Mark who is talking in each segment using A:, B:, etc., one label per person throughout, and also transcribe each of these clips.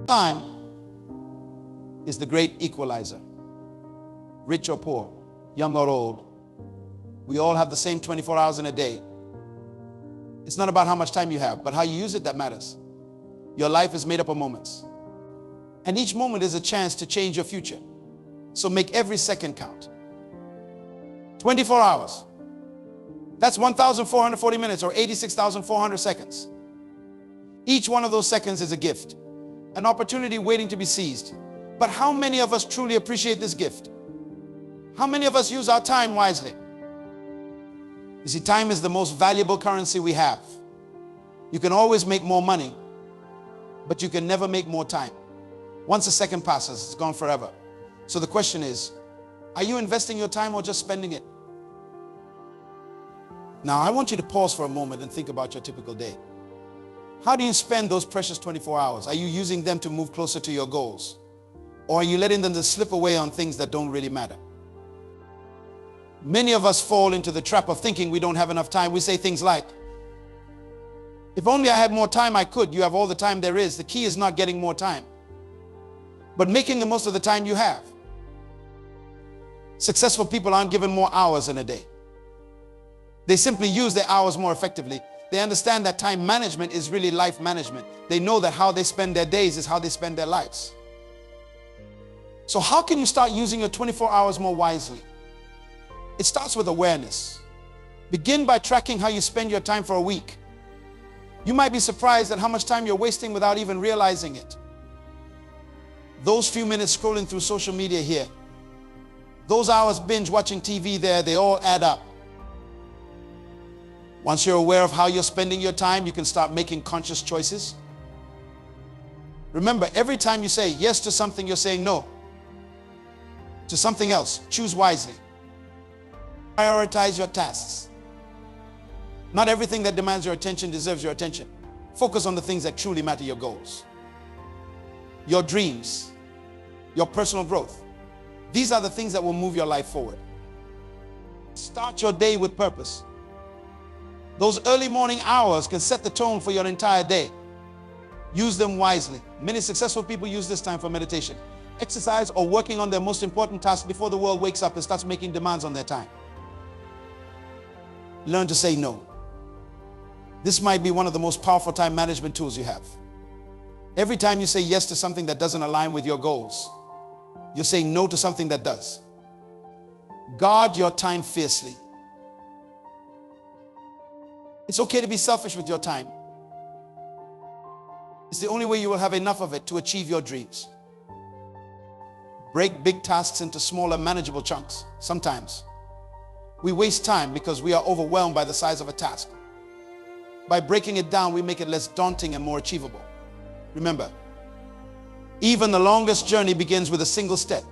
A: Time is the great equalizer. Rich or poor, young or old, we all have the same 24 hours in a day. It's not about how much time you have, but how you use it that matters. Your life is made up of moments. And each moment is a chance to change your future. So make every second count. 24 hours. That's 1,440 minutes or 86,400 seconds. Each one of those seconds is a gift, an opportunity waiting to be seized. But how many of us truly appreciate this gift? How many of us use our time wisely? You see, time is the most valuable currency we have. You can always make more money, but you can never make more time. Once a second passes, it's gone forever. So the question is, are you investing your time or just spending it? Now, I want you to pause for a moment and think about your typical day. How do you spend those precious 24 hours? Are you using them to move closer to your goals? Or are you letting them to slip away on things that don't really matter? Many of us fall into the trap of thinking we don't have enough time. We say things like, if only I had more time, I could. You have all the time there is. The key is not getting more time, but making the most of the time you have. Successful people aren't given more hours in a day. They simply use their hours more effectively. They understand that time management is really life management. They know that how they spend their days is how they spend their lives. So how can you start using your 24 hours more wisely? It starts with awareness. Begin by tracking how you spend your time for a week. You might be surprised at how much time you're wasting without even realizing it. Those few minutes scrolling through social media here, those hours binge watching TV there, they all add up. Once you're aware of how you're spending your time, you can start making conscious choices. Remember, every time you say yes to something, you're saying no to something else. Choose wisely. Prioritize your tasks. Not everything that demands your attention deserves your attention. Focus on the things that truly matter, your goals, your dreams, your personal growth. These are the things that will move your life forward. Start your day with purpose. Those early morning hours can set the tone for your entire day. Use them wisely. Many successful people use this time for meditation, exercise, or working on their most important task before the world wakes up and starts making demands on their time. Learn to say no. This might be one of the most powerful time management tools you have. Every time you say yes to something that doesn't align with your goals, you're saying no to something that does. Guard your time fiercely. It's okay to be selfish with your time. It's the only way you will have enough of it to achieve your dreams. Break big tasks into smaller, manageable chunks. Sometimes we waste time because we are overwhelmed by the size of a task. By breaking it down, we make it less daunting and more achievable. Remember, even the longest journey begins with a single step.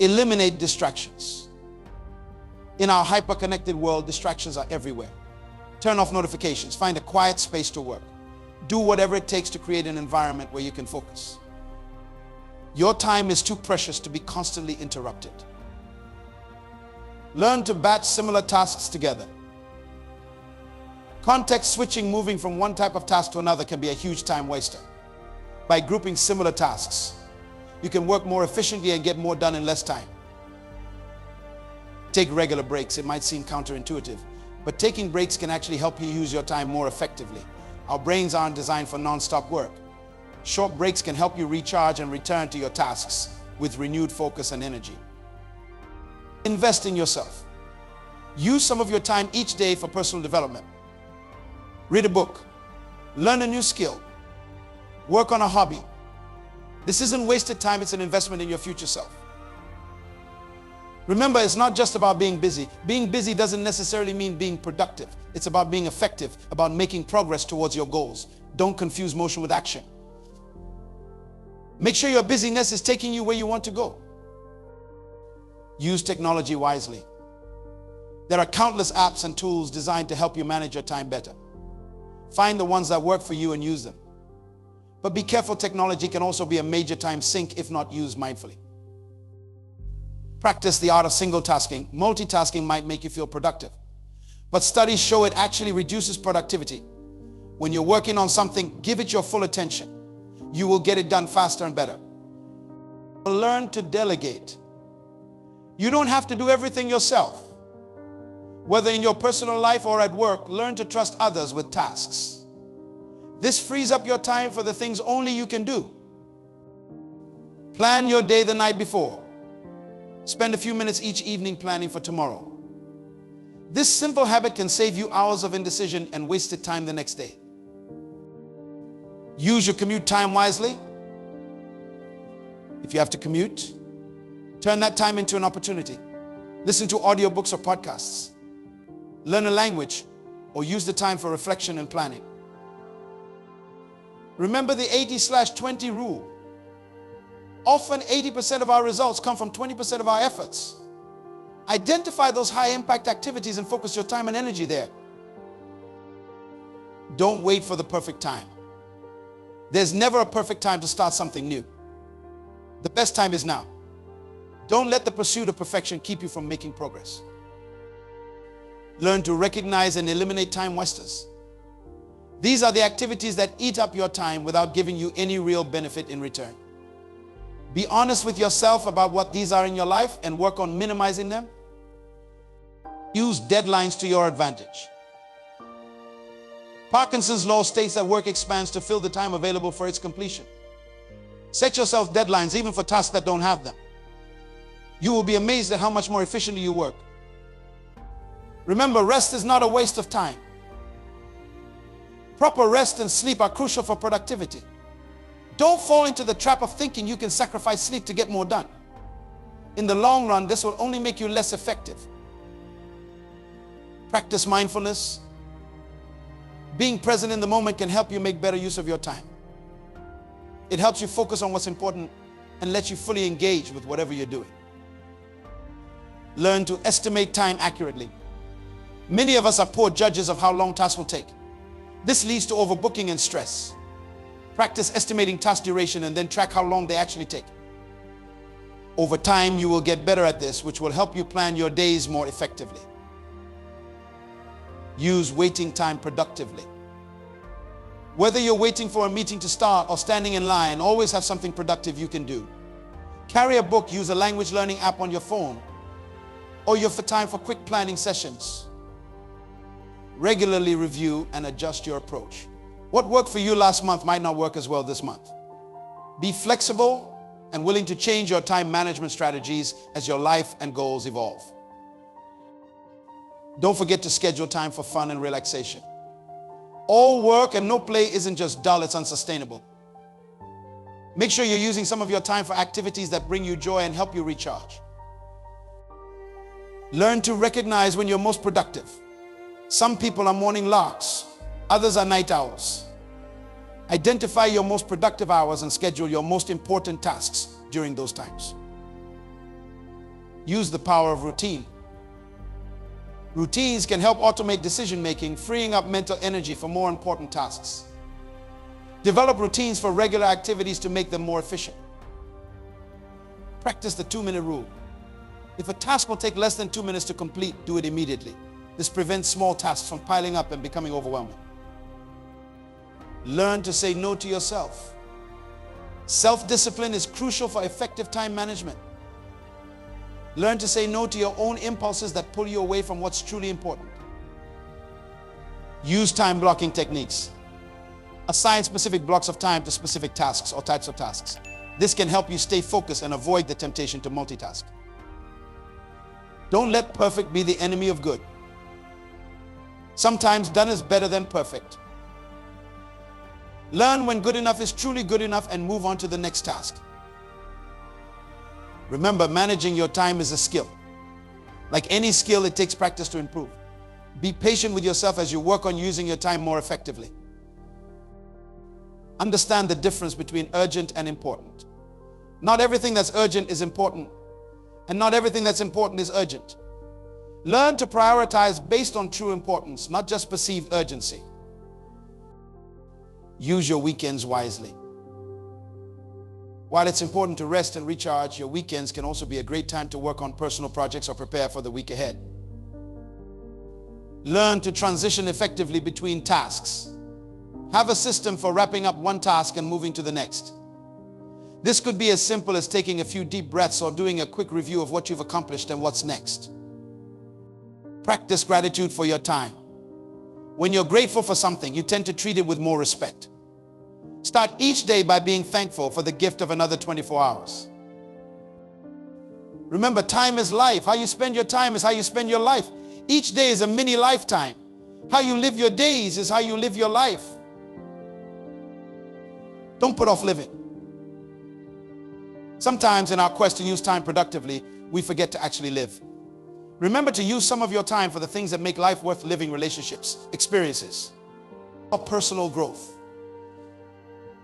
A: Eliminate distractions. In our hyper-connected world, distractions are everywhere. Turn off notifications. Find a quiet space to work. Do whatever it takes to create an environment where you can focus. Your time is too precious to be constantly interrupted. Learn to batch similar tasks together. Context switching, moving from one type of task to another, can be a huge time waster. By grouping similar tasks, you can work more efficiently and get more done in less time. Take regular breaks. It might seem counterintuitive, but taking breaks can actually help you use your time more effectively. Our brains aren't designed for non-stop work. Short breaks can help you recharge and return to your tasks with renewed focus and energy. Invest in yourself. Use some of your time each day for personal development. Read a book. Learn a new skill. Work on a hobby. This isn't wasted time, it's an investment in your future self. Remember, it's not just about being busy. Being busy doesn't necessarily mean being productive. It's about being effective, about making progress towards your goals. Don't confuse motion with action. Make sure your busyness is taking you where you want to go. Use technology wisely. There are countless apps and tools designed to help you manage your time better. Find the ones that work for you and use them. But be careful, technology can also be a major time sink if not used mindfully. Practice the art of single tasking. Multitasking might make you feel productive, but studies show it actually reduces productivity. When you're working on something, give it your full attention. you will get it done faster and better. Learn to delegate. You don't have to do everything yourself. Whether in your personal life or at work, learn to trust others with tasks. This frees up your time for the things only you can do. Plan your day the night before. Spend a few minutes each evening planning for tomorrow. This simple habit can save you hours of indecision and wasted time the next day. Use your commute time wisely. If you have to commute, turn that time into an opportunity. Listen to audiobooks or podcasts. Learn a language or use the time for reflection and planning. Remember the 80/20 rule. Often 80% of our results come from 20% of our efforts. Identify those high impact activities and focus your time and energy there. Don't wait for the perfect time. There's never a perfect time to start something new. The best time is now. Don't let the pursuit of perfection keep you from making progress. Learn to recognize and eliminate time wasters. These are the activities that eat up your time without giving you any real benefit in return. Be honest with yourself about what these are in your life and work on minimizing them. Use deadlines to your advantage. Parkinson's law states that work expands to fill the time available for its completion. Set yourself deadlines even for tasks that don't have them. You will be amazed at how much more efficiently you work. Remember, rest is not a waste of time. Proper rest and sleep are crucial for productivity. Don't fall into the trap of thinking you can sacrifice sleep to get more done. In the long run, this will only make you less effective. Practice mindfulness. Being present in the moment can help you make better use of your time. It helps you focus on what's important and lets you fully engage with whatever you're doing. Learn to estimate time accurately. Many of us are poor judges of how long tasks will take. This leads to overbooking and stress. Practice estimating task duration and then track how long they actually take. Over time, you will get better at this, which will help you plan your days more effectively. Use waiting time productively. Whether you're waiting for a meeting to start or standing in line, always have something productive you can do. Carry a book, use a language learning app on your phone, or your time for quick planning sessions. Regularly review and adjust your approach. What worked for you last month might not work as well this month. Be flexible and willing to change your time management strategies as your life and goals evolve. Don't forget to schedule time for fun and relaxation. All work and no play isn't just dull, it's unsustainable. Make sure you're using some of your time for activities that bring you joy and help you recharge. Learn to recognize when you're most productive. Some people are morning larks, others are night owls. Identify your most productive hours and schedule your most important tasks during those times. Use the power of routine. Routines can help automate decision-making, freeing up mental energy for more important tasks. Develop routines for regular activities to make them more efficient. Practice the 2-minute rule. If a task will take less than 2 minutes to complete, do it immediately. This prevents small tasks from piling up and becoming overwhelming. Learn to say no to yourself. Self-discipline is crucial for effective time management. Learn to say no to your own impulses that pull you away from what's truly important. Use time blocking techniques. Assign specific blocks of time to specific tasks or types of tasks. This can help you stay focused and avoid the temptation to multitask. Don't let perfect be the enemy of good. Sometimes done is better than perfect. Learn when good enough is truly good enough and move on to the next task. Remember, managing your time is a skill. Like any skill, it takes practice to improve. Be patient with yourself as you work on using your time more effectively. Understand the difference between urgent and important. Not everything that's urgent is important, and not everything that's important is urgent. Learn to prioritize based on true importance, not just perceived urgency. Use your weekends wisely. While it's important to rest and recharge, your weekends can also be a great time to work on personal projects or prepare for the week ahead. Learn to transition effectively between tasks. Have a system for wrapping up one task and moving to the next. This could be as simple as taking a few deep breaths or doing a quick review of what you've accomplished and what's next. Practice gratitude for your time. When you're grateful for something, you tend to treat it with more respect. Start each day by being thankful for the gift of another 24 hours. Remember, time is life. How you spend your time is how you spend your life. Each day is a mini lifetime. How you live your days is how you live your life. Don't put off living. Sometimes in our quest to use time productively, we forget to actually live. Remember to use some of your time for the things that make life worth living: relationships, experiences, or personal growth.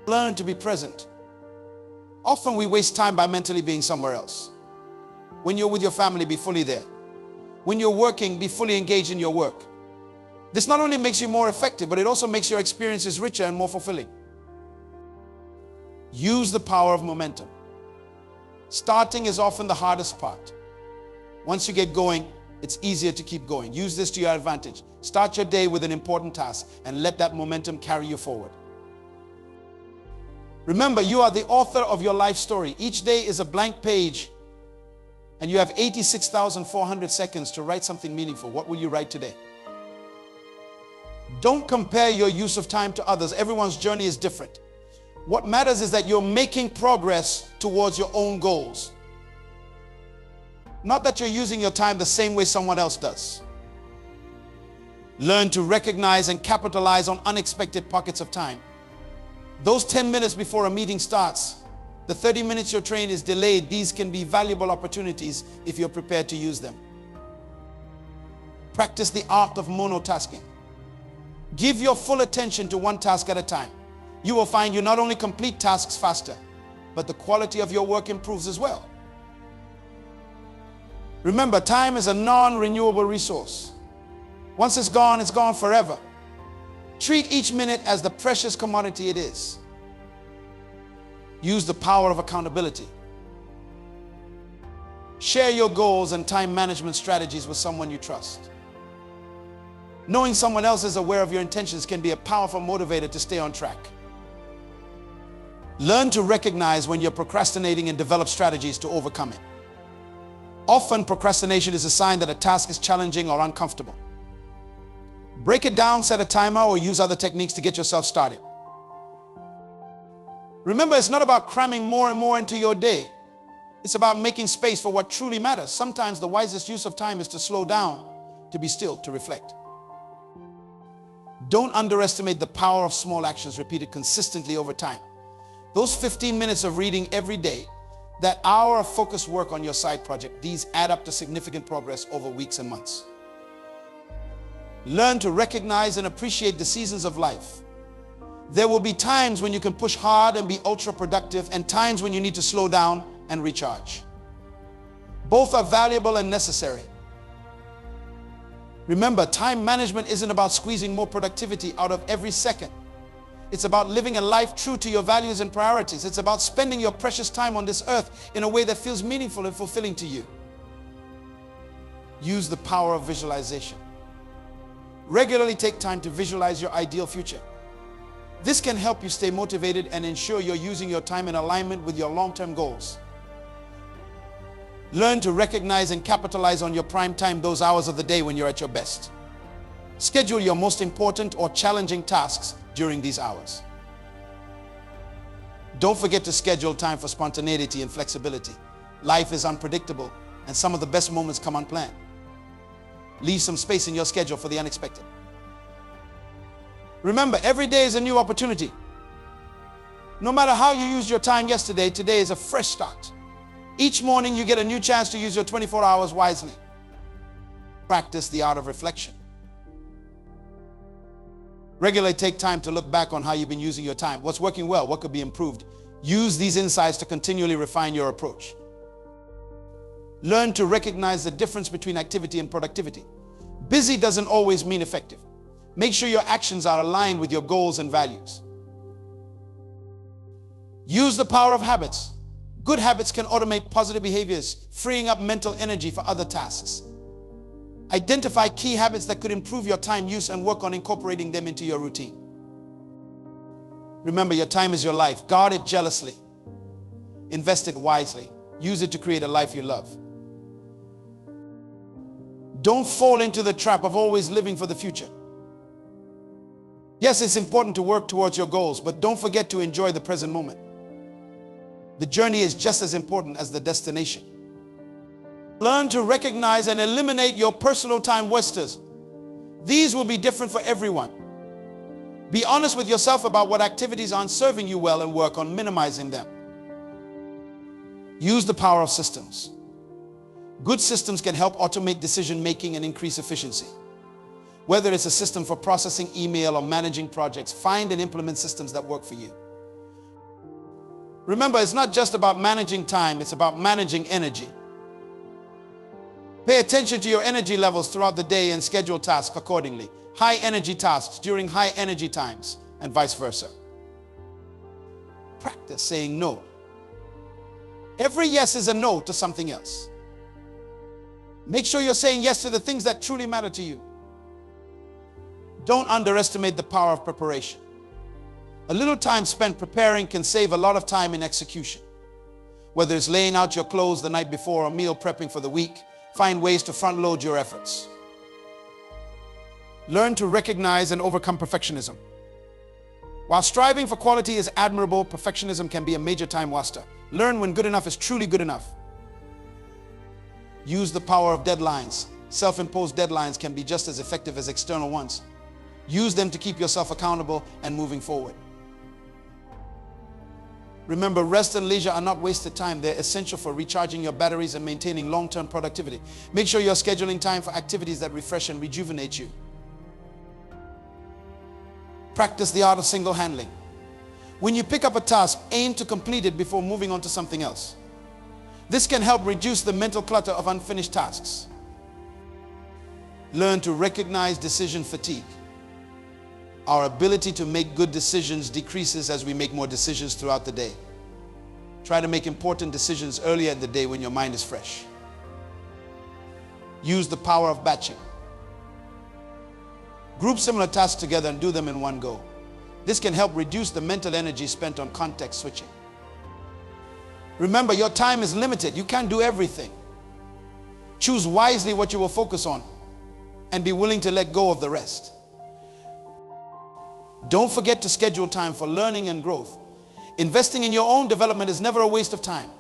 A: Learn to be present. Often we waste time by mentally being somewhere else. When you're with your family, be fully there. When you're working, be fully engaged in your work. This not only makes you more effective, but it also makes your experiences richer and more fulfilling. Use the power of momentum. Starting is often the hardest part. Once you get going, it's easier to keep going. Use this to your advantage. Start your day with an important task and let that momentum carry you forward. Remember, you are the author of your life story. Each day is a blank page, and you have 86,400 seconds to write something meaningful. What will you write today? Don't compare your use of time to others. Everyone's journey is different. What matters is that you're making progress towards your own goals. Not that you're using your time the same way someone else does. Learn to recognize and capitalize on unexpected pockets of time. Those 10 minutes before a meeting starts, the 30 minutes your train is delayed, these can be valuable opportunities if you're prepared to use them. Practice the art of monotasking. Give your full attention to one task at a time. You will find you not only complete tasks faster, but the quality of your work improves as well. Remember, time is a non-renewable resource. Once it's gone forever. Treat each minute as the precious commodity it is. Use the power of accountability. Share your goals and time management strategies with someone you trust. Knowing someone else is aware of your intentions can be a powerful motivator to stay on track. Learn to recognize when you're procrastinating and develop strategies to overcome it. Often, procrastination is a sign that a task is challenging or uncomfortable. Break it down, set a timer, or use other techniques to get yourself started. Remember, it's not about cramming more and more into your day. It's about making space for what truly matters. Sometimes the wisest use of time is to slow down, to be still, to reflect. Don't underestimate the power of small actions repeated consistently over time. Those 15 minutes of reading every day, that hour of focused work on your side project, these add up to significant progress over weeks and months. Learn to recognize and appreciate the seasons of life. There will be times when you can push hard and be ultra productive, and times when you need to slow down and recharge. Both are valuable and necessary. Remember, time management isn't about squeezing more productivity out of every second. It's about living a life true to your values and priorities. It's about spending your precious time on this earth in a way that feels meaningful and fulfilling to you. Use the power of visualization. Regularly take time to visualize your ideal future. This can help you stay motivated and ensure you're using your time in alignment with your long-term goals. Learn to recognize and capitalize on your prime time, those hours of the day when you're at your best. Schedule your most important or challenging tasks during these hours. Don't forget to schedule time for spontaneity and flexibility. Life is unpredictable, and some of the best moments come unplanned. Leave some space in your schedule for the unexpected. Remember, every day is a new opportunity. No matter how you used your time yesterday, today is a fresh start. Each morning you get a new chance to use your 24 hours wisely. Practice the art of reflection. Regularly take time to look back on how you've been using your time. What's working well? What could be improved? Use these insights to continually refine your approach. Learn to recognize the difference between activity and productivity. Busy doesn't always mean effective. Make sure your actions are aligned with your goals and values. Use the power of habits. Good habits can automate positive behaviors, freeing up mental energy for other tasks. Identify key habits that could improve your time use and work on incorporating them into your routine. Remember, your time is your life. Guard it jealously. Invest it wisely. Use it to create a life you love. Don't fall into the trap of always living for the future. Yes, it's important to work towards your goals, but don't forget to enjoy the present moment. The journey is just as important as the destination. Learn to recognize and eliminate your personal time wasters. These will be different for everyone. Be honest with yourself about what activities aren't serving you well and work on minimizing them. Use the power of systems. Good systems can help automate decision making and increase efficiency. Whether it's a system for processing email or managing projects, find and implement systems that work for you. Remember, it's not just about managing time, it's about managing energy. Pay attention to your energy levels throughout the day and schedule tasks accordingly. High energy tasks during high energy times and vice versa. Practice saying no. Every yes is a no to something else. Make sure you're saying yes to the things that truly matter to you. Don't underestimate the power of preparation. A little time spent preparing can save a lot of time in execution. Whether it's laying out your clothes the night before or meal prepping for the week, find ways to front load your efforts. Learn to recognize and overcome perfectionism. While striving for quality is admirable, perfectionism can be a major time waster. Learn when good enough is truly good enough. Use the power of deadlines. Self-imposed deadlines can be just as effective as external ones. Use them to keep yourself accountable and moving forward. Remember, rest and leisure are not wasted time. They're essential for recharging your batteries and maintaining long-term productivity. Make sure you're scheduling time for activities that refresh and rejuvenate you. Practice the art of single handling. When you pick up a task, aim to complete it before moving on to something else. This can help reduce the mental clutter of unfinished tasks. Learn to recognize decision fatigue. Our ability to make good decisions decreases as we make more decisions throughout the day. Try to make important decisions earlier in the day when your mind is fresh. Use the power of batching. Group similar tasks together and do them in one go. This can help reduce the mental energy spent on context switching. Remember, your time is limited. You can't do everything. Choose wisely what you will focus on and be willing to let go of the rest. Don't forget to schedule time for learning and growth. Investing in your own development is never a waste of time.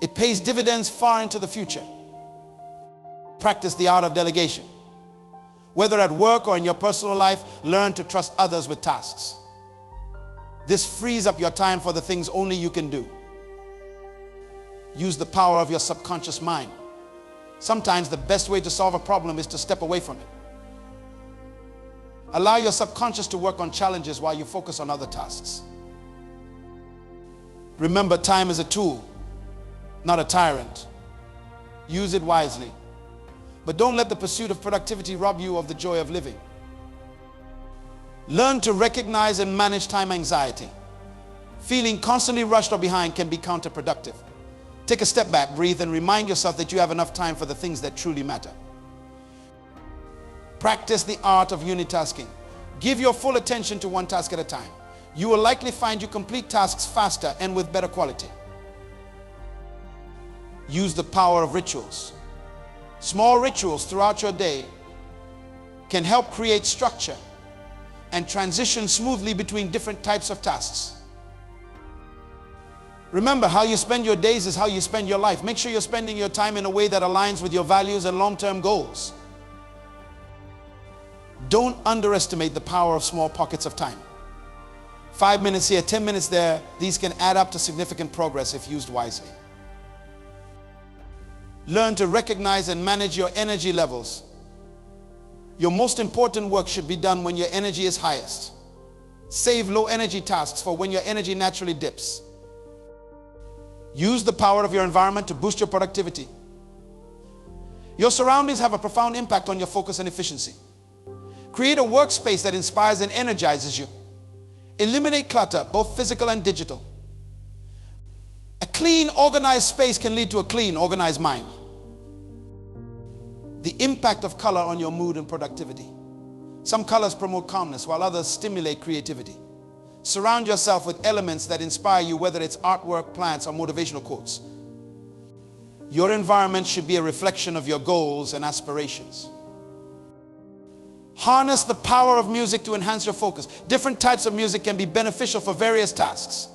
A: It pays dividends far into the future. Practice the art of delegation. Whether at work or in your personal life, learn to trust others with tasks. This frees up your time for the things only you can do. Use the power of your subconscious mind. Sometimes the best way to solve a problem is to step away from it. Allow your subconscious to work on challenges while you focus on other tasks. Remember, time is a tool, not a tyrant. Use it wisely. But don't let the pursuit of productivity rob you of the joy of living. Learn to recognize and manage time anxiety. Feeling constantly rushed or behind can be counterproductive. Take a step back, breathe, and remind yourself that you have enough time for the things that truly matter. Practice the art of unitasking. Give your full attention to one task at a time. You will likely find you complete tasks faster and with better quality. Use the power of rituals. Small rituals throughout your day can help create structure and transition smoothly between different types of tasks. Remember, how you spend your days is how you spend your life. Make sure you're spending your time in a way that aligns with your values and long-term goals. Don't underestimate the power of small pockets of time. 5 minutes here, 10 minutes there, these can add up to significant progress if used wisely. Learn to recognize and manage your energy levels. Your most important work should be done when your energy is highest. Save low energy tasks for when your energy naturally dips. Use the power of your environment to boost your productivity. Your surroundings have a profound impact on your focus and efficiency. Create a workspace that inspires and energizes you. Eliminate clutter, both physical and digital. A clean, organized space can lead to a clean, organized mind. The impact of color on your mood and productivity. Some colors promote calmness while others stimulate creativity. Surround yourself with elements that inspire you, whether it's artwork, plants, or motivational quotes. Your environment should be a reflection of your goals and aspirations. Harness the power of music to enhance your focus. Different types of music can be beneficial for various tasks.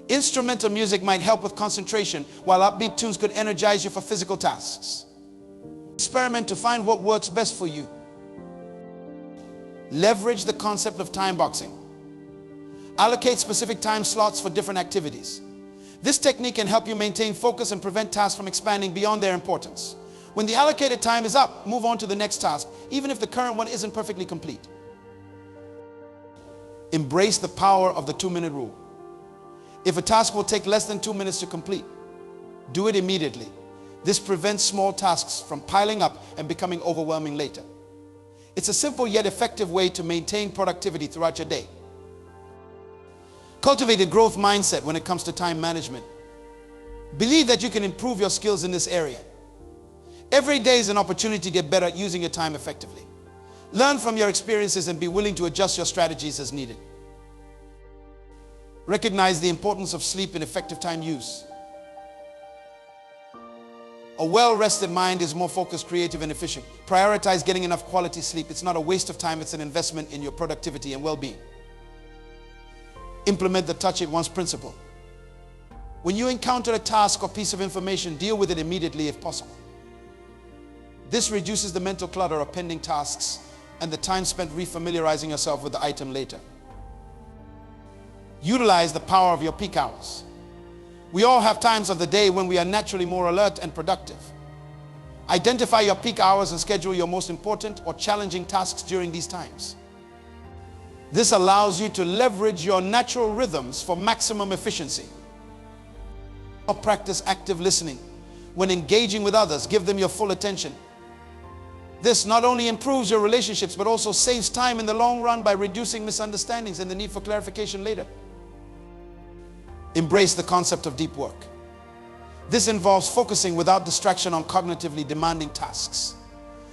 A: Instrumental music might help with concentration, while upbeat tunes could energize you for physical tasks. Experiment to find what works best for you. Leverage the concept of time boxing. Allocate specific time slots for different activities. This technique can help you maintain focus and prevent tasks from expanding beyond their importance. When the allocated time is up, move on to the next task, even if the current one isn't perfectly complete. Embrace the power of the 2-minute rule. If a task will take less than 2 minutes to complete, do it immediately. This prevents small tasks from piling up and becoming overwhelming later. It's a simple yet effective way to maintain productivity throughout your day. Cultivate a growth mindset when it comes to time management. Believe that you can improve your skills in this area. Every day is an opportunity to get better at using your time effectively. Learn from your experiences and be willing to adjust your strategies as needed. Recognize the importance of sleep in effective time use. A well-rested mind is more focused, creative, and efficient. Prioritize getting enough quality sleep. It's not a waste of time, it's an investment in your productivity and well-being. Implement the touch it once principle. When you encounter a task or piece of information, deal with it immediately if possible. This reduces the mental clutter of pending tasks and the time spent refamiliarizing yourself with the item later. Utilize the power of your peak hours. We all have times of the day when we are naturally more alert and productive. Identify your peak hours and schedule your most important or challenging tasks during these times. This allows you to leverage your natural rhythms for maximum efficiency. Practice active listening. When engaging with others, give them your full attention. This not only improves your relationships, but also saves time in the long run by reducing misunderstandings and the need for clarification later. Embrace the concept of deep work. This involves focusing without distraction on cognitively demanding tasks.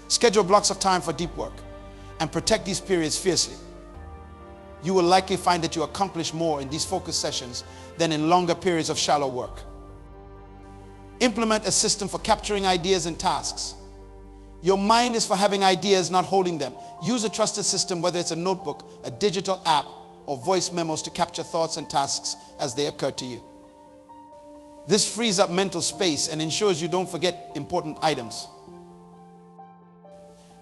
A: Schedule blocks of time for deep work and protect these periods fiercely. You will likely find that you accomplish more in these focus sessions than in longer periods of shallow work. Implement a system for capturing ideas and tasks. Your mind is for having ideas, not holding them. Use a trusted system, whether it's a notebook, a digital app, or voice memos to capture thoughts and tasks as they occur to you. This frees up mental space and ensures you don't forget important items.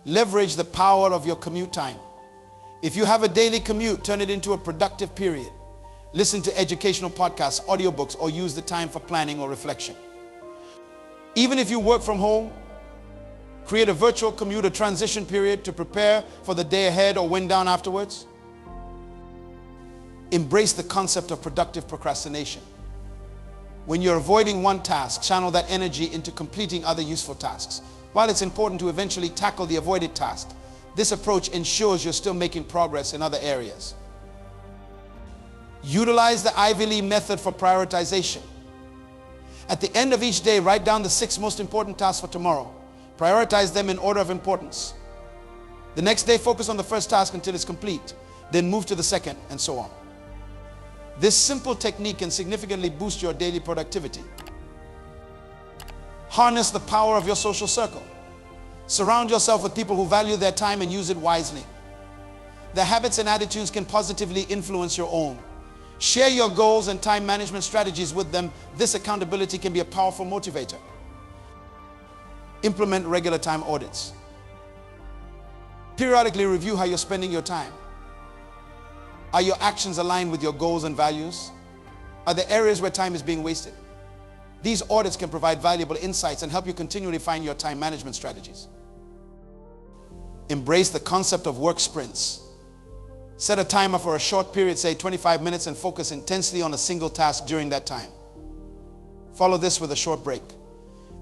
A: Leverage the power of your commute time. If you have a daily commute, turn it into a productive period. Listen to educational podcasts, audiobooks, or use the time for planning or reflection. Even if you work from home, create a virtual commuter transition period to prepare for the day ahead or wind down afterwards. Embrace the concept of productive procrastination. When you're avoiding one task, channel that energy into completing other useful tasks. While it's important to eventually tackle the avoided task, this approach ensures you're still making progress in other areas. Utilize the Ivy League method for prioritization. At the end of each day, write down the 6 most important tasks for tomorrow. Prioritize them in order of importance. The next day, focus on the first task until it's complete. Then move to the second, and so on. This simple technique can significantly boost your daily productivity. Harness the power of your social circle. Surround yourself with people who value their time and use it wisely. Their habits and attitudes can positively influence your own. Share your goals and time management strategies with them. This accountability can be a powerful motivator. Implement regular time audits. Periodically review how you're spending your time. Are your actions aligned with your goals and values? Are there areas where time is being wasted? These audits can provide valuable insights and help you continually find your time management strategies. Embrace the concept of work sprints. Set a timer for a short period, say 25 minutes, and focus intensely on a single task during that time. Follow this with a short break.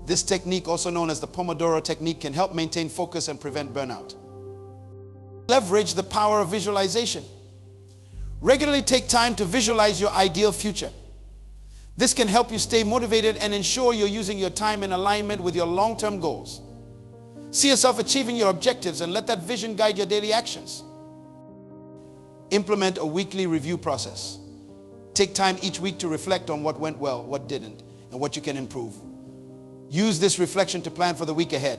A: This technique, also known as the Pomodoro technique, can help maintain focus and prevent burnout. Leverage the power of visualization. Regularly take time to visualize your ideal future. This can help you stay motivated and ensure you're using your time in alignment with your long-term goals. See yourself achieving your objectives and let that vision guide your daily actions. Implement a weekly review process. Take time each week to reflect on what went well, what didn't, and what you can improve. Use this reflection to plan for the week ahead.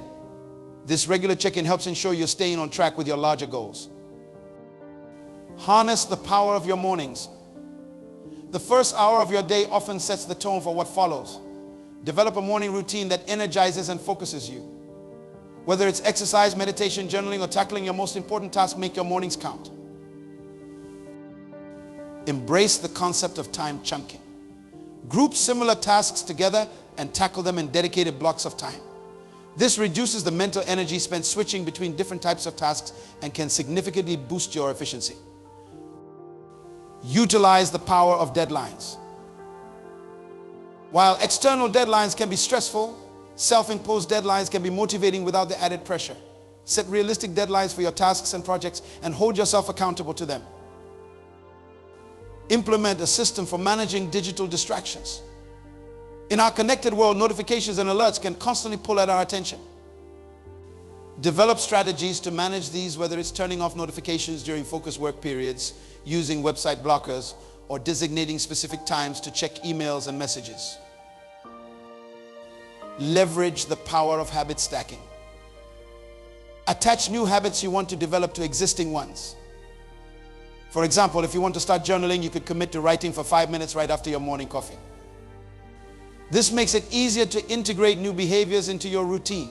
A: This regular check-in helps ensure you're staying on track with your larger goals. Harness the power of your mornings. The first hour of your day often sets the tone for what follows. Develop a morning routine that energizes and focuses you. Whether it's exercise, meditation, journaling, or tackling your most important task, make your mornings count. Embrace the concept of time chunking. Group similar tasks together and tackle them in dedicated blocks of time. This reduces the mental energy spent switching between different types of tasks and can significantly boost your efficiency. Utilize the power of deadlines. While external deadlines can be stressful, self-imposed deadlines can be motivating without the added pressure. Set realistic deadlines for your tasks and projects and hold yourself accountable to them. Implement a system for managing digital distractions. In our connected world, notifications and alerts can constantly pull at our attention. Develop strategies to manage these, whether it's turning off notifications during focused work periods, using website blockers, or designating specific times to check emails and messages. Leverage the power of habit stacking. Attach new habits you want to develop to existing ones. For example, if you want to start journaling, you could commit to writing for 5 minutes right after your morning coffee. This makes it easier to integrate new behaviors into your routine.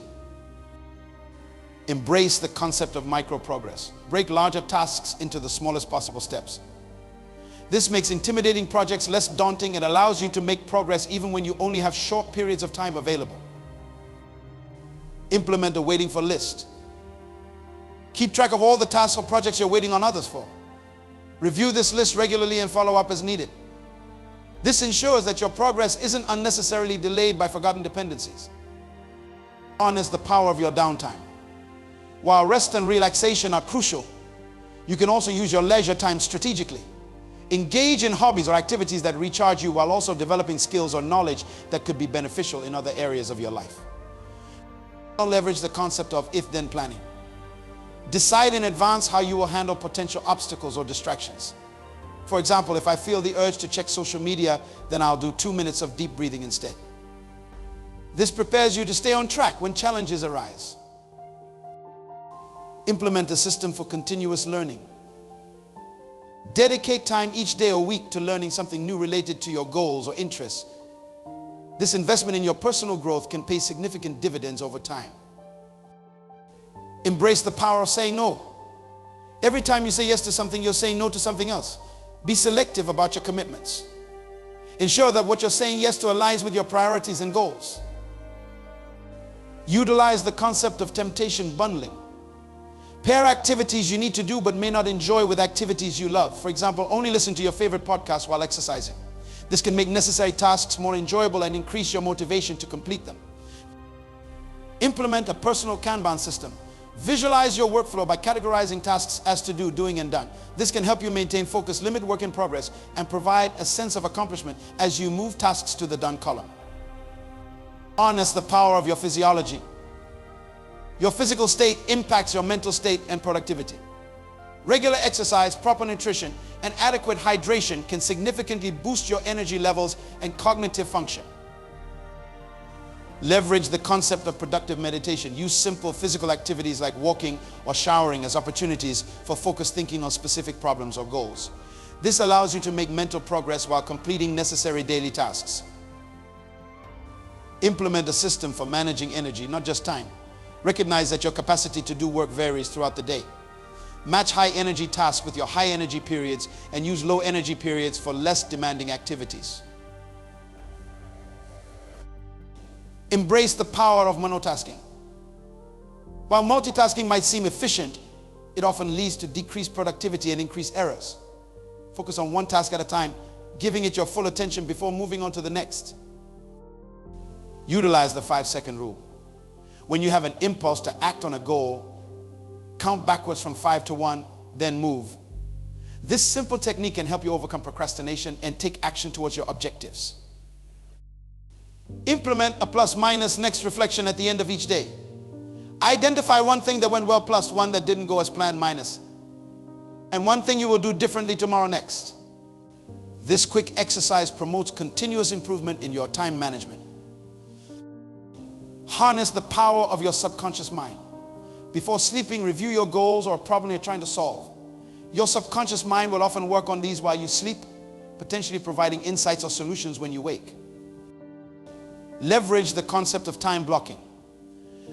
A: Embrace the concept of micro progress. Break larger tasks into the smallest possible steps. This makes intimidating projects less daunting and allows you to make progress even when you only have short periods of time available. Implement a waiting for list. Keep track of all the tasks or projects you're waiting on others for. Review this list regularly and follow up as needed. This ensures that your progress isn't unnecessarily delayed by forgotten dependencies. Harness the power of your downtime. While rest and relaxation are crucial, you can also use your leisure time strategically. Engage in hobbies or activities that recharge you while also developing skills or knowledge that could be beneficial in other areas of your life. Leverage the concept of if-then planning. Decide in advance how you will handle potential obstacles or distractions. For example, if I feel the urge to check social media, then I'll do 2 minutes of deep breathing instead. This prepares you to stay on track when challenges arise. Implement a system for continuous learning. Dedicate time each day or week to learning something new related to your goals or interests. This investment in your personal growth can pay significant dividends over time. Embrace the power of saying no. Every time you say yes to something, you're saying no to something else. Be selective about your commitments. Ensure that what you're saying yes to aligns with your priorities and goals. Utilize the concept of temptation bundling. Pair activities you need to do but may not enjoy with activities you love. For example, only listen to your favorite podcast while exercising. This can make necessary tasks more enjoyable and increase your motivation to complete them. Implement a personal Kanban system. Visualize your workflow by categorizing tasks as to do, doing, and done. This can help you maintain focus, limit work in progress, and provide a sense of accomplishment as you move tasks to the done column. Harness the power of your physiology. Your physical state impacts your mental state and productivity. Regular exercise, proper nutrition, and adequate hydration can significantly boost your energy levels and cognitive function. Leverage the concept of productive meditation. Use simple physical activities like walking or showering as opportunities for focused thinking on specific problems or goals. This allows you to make mental progress while completing necessary daily tasks. Implement a system for managing energy, not just time. Recognize that your capacity to do work varies throughout the day. Match high energy tasks with your high energy periods and use low energy periods for less demanding activities. Embrace the power of monotasking. While multitasking might seem efficient, it often leads to decreased productivity and increased errors. Focus on one task at a time, giving it your full attention before moving on to the next. Utilize the 5-second rule. When you have an impulse to act on a goal, count backwards from 5 to 1, then move. This simple technique can help you overcome procrastination and take action towards your objectives. Implement a plus-minus next reflection at the end of each day. Identify one thing that went well plus one that didn't go as planned minus. and one thing you will do differently tomorrow next. This quick exercise promotes continuous improvement in your time management. Harness the power of your subconscious mind. Before sleeping, review your goals or a problem you're trying to solve. Your subconscious mind will often work on these while you sleep, potentially providing insights or solutions when you wake. Leverage the concept of time blocking.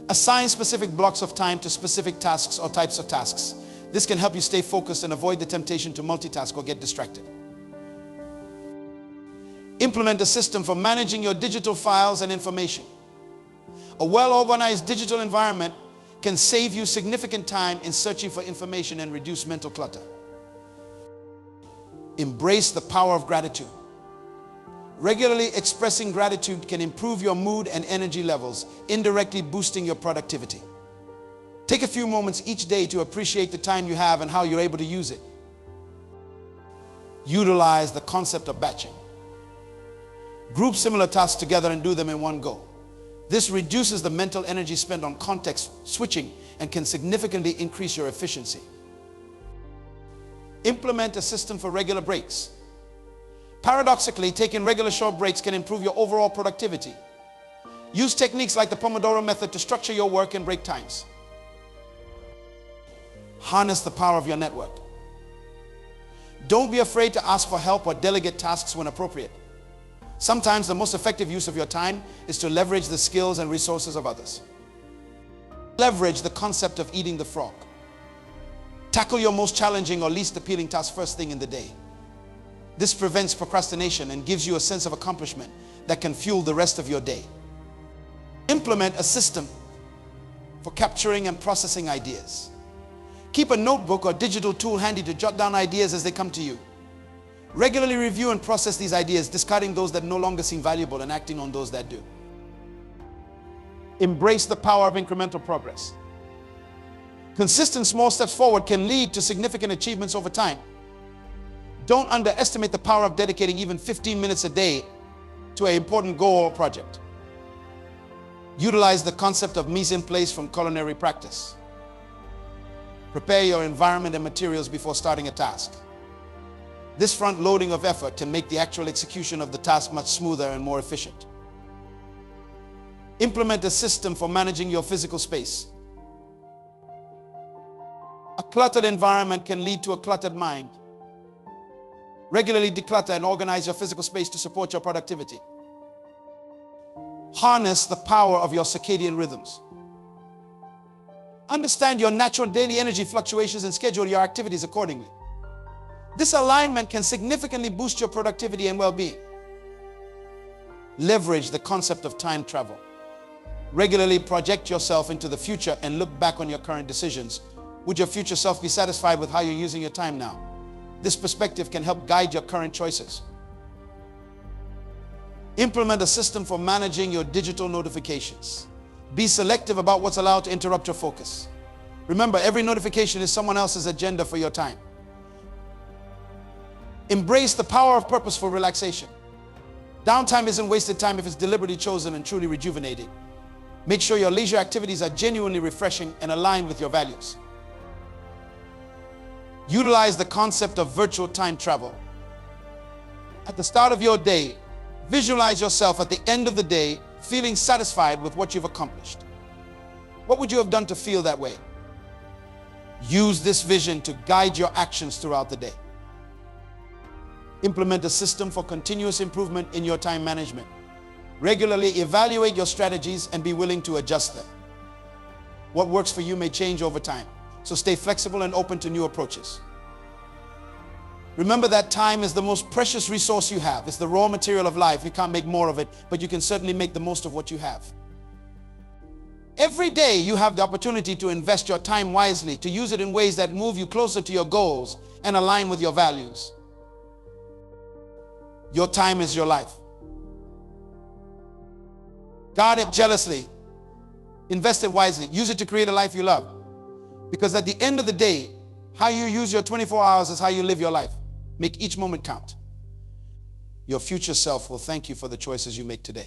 A: Assign specific blocks of time to specific tasks or types of tasks. This can help you stay focused and avoid the temptation to multitask or get distracted. Implement a system for managing your digital files and information. A well-organized digital environment can save you significant time in searching for information and reduce mental clutter. Embrace the power of gratitude. Regularly expressing gratitude can improve your mood and energy levels, indirectly boosting your productivity. Take a few moments each day to appreciate the time you have and how you're able to use it. Utilize the concept of batching. Group similar tasks together and do them in one go. This reduces the mental energy spent on context switching and can significantly increase your efficiency. Implement a system for regular breaks. Paradoxically, taking regular short breaks can improve your overall productivity. Use techniques like the Pomodoro method to structure your work and break times. Harness the power of your network. Don't be afraid to ask for help or delegate tasks when appropriate. Sometimes the most effective use of your time is to leverage the skills and resources of others. Leverage the concept of eating the frog. Tackle your most challenging or least appealing task first thing in the day. This prevents procrastination and gives you a sense of accomplishment that can fuel the rest of your day. Implement a system for capturing and processing ideas. Keep a notebook or digital tool handy to jot down ideas as they come to you. Regularly review and process these ideas, discarding those that no longer seem valuable and acting on those that do. Embrace the power of incremental progress. Consistent small steps forward can lead to significant achievements over time. Don't underestimate the power of dedicating even 15 minutes a day to an important goal or project. Utilize the concept of mise en place from culinary practice. Prepare your environment and materials before starting a task. This front loading of effort can make the actual execution of the task much smoother and more efficient. Implement a system for managing your physical space. A cluttered environment can lead to a cluttered mind. Regularly declutter and organize your physical space to support your productivity. Harness the power of your circadian rhythms. Understand your natural daily energy fluctuations and schedule your activities accordingly. This alignment can significantly boost your productivity and well-being. Leverage the concept of time travel. Regularly project yourself into the future and look back on your current decisions. Would your future self be satisfied with how you're using your time now? This perspective can help guide your current choices. Implement a system for managing your digital notifications. Be selective about what's allowed to interrupt your focus. Remember, every notification is someone else's agenda for your time. Embrace the power of purposeful relaxation. Downtime isn't wasted time if it's deliberately chosen and truly rejuvenating. Make sure your leisure activities are genuinely refreshing and aligned with your values. Utilize the concept of virtual time travel. At the start of your day, visualize yourself at the end of the day feeling satisfied with what you've accomplished. What would you have done to feel that way? Use this vision to guide your actions throughout the day. Implement a system for continuous improvement in your time management. Regularly evaluate your strategies and be willing to adjust them. What works for you may change over time, so stay flexible and open to new approaches. Remember that time is the most precious resource you have. It's the raw material of life. You can't make more of it, but you can certainly make the most of what you have. Every day you have the opportunity to invest your time wisely, to use it in ways that move you closer to your goals and align with your values. Your time is your life. Guard it jealously. Invest it wisely. Use it to create a life you love. Because at the end of the day, how you use your 24 hours is how you live your life. Make each moment count. Your future self will thank you for the choices you make today.